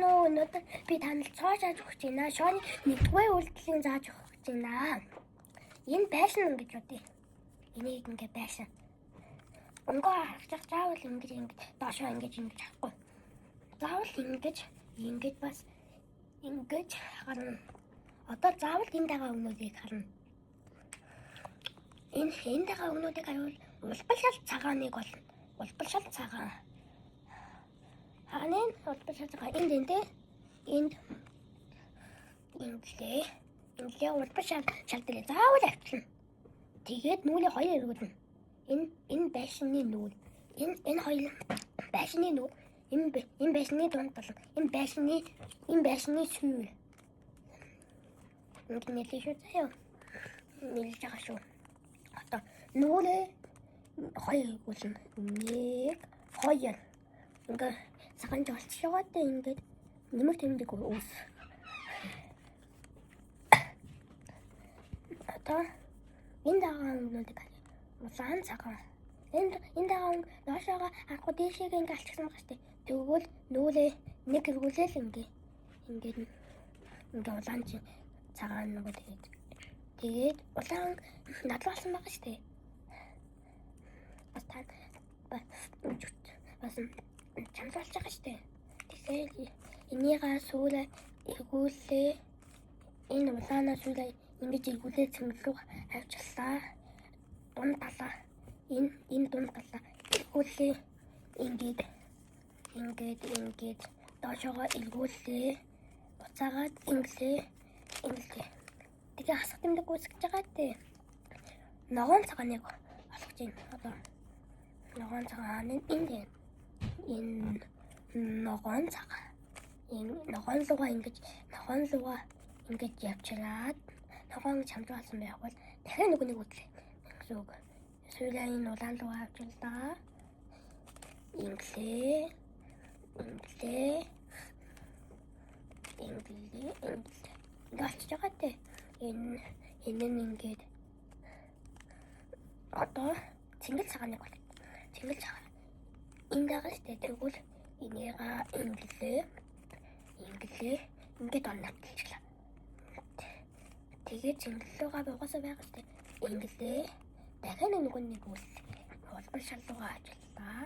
байна уу? Өнөөдөр би танилцуулж зааж өгч байна. Шоны 1-р үйлдэлийн зааж өгч байна. Энэ байшин гэж үгүй. Энийг ингээ байшин. Өнгөө харах заавал ингэж доошоо ингэж авахгүй. Заавал ингэж бас ингэж харна. Одоо заавал энэ дагаа өгнүүдийг харна. Энэ дагаа өгнүүдийг харуул улбал цагааныг болно. Улбал цагаан. Хааны улбал цагаан энд улбал шалдал заавал авчирна. Тэгээд нүүлээ хоёр эргүүлнэ. Энэ байшинны нүүл. Энэ хоёр байшинны нүүл. Энэ байшинны дунд бол энэ байшинны сүүл. Нэг нэлээ шүү заяа. Нэлж байгаа шүү. Одоо нүүлээ хоёр эргүүлнэ. 1 2 ингээ цагаан жолчгоотой ингээд нэмэр тэмдэг үс. Одоо энэ дагаа өгнүүдийг улаан цагаан. Энэ дагаа доошоогоо харахгүй дээшээ ингээ алчсан байгаа штэ. Тэгвэл нүүлээ нэг эргүүлээл ингээд улаан цагаан нөгөө тэгээд улаан надлуулсан байгаа штэ. Бас чамлуулж байгаа штэ. Тэгэхээр энийгээ сүүлээ эргүүлээ. Энэ улаанаа сүүлээ ингэж эргүүлээ цэвэрлүү авчлаа. Дунд талаа энэ дунд талаа эргүүлээ. Ингээд доошоогоо эргүүлээ. Буцаагаад инглээ. Тэгээ хасах тэмдэг үүсгэж байгаа дээ. Ногоон цагааныг олгож байна. Одоо ногоон цагаан энэ ногоон цагаан. Энэ ногоон лугаа ингэж явчлаад ногоон чамдуулсан байвал дахиад нэг үтлээ. Гэсэн үг. Сүүлээ энэ улаан лугаа авчлаа. Инглээ. Гачж байгаа дээ. Энэ нь ингээд одоо цэнгэл цагааныг бол. Цэнгэл цагаан. Энэ дагаж тэгвэл энийгээ инглээ. Ингээд оннавчлаа. Тэгээд цэнгэллүүгээ бугасаа байгаа штэ. Инглээ. Дахиад нэг үл. Улбал шалуугаа ажилтаа.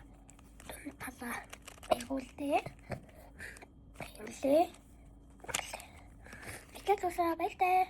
Дунд талаа эргүүлээ. Инглээ. Тэгээд усаа байлтай.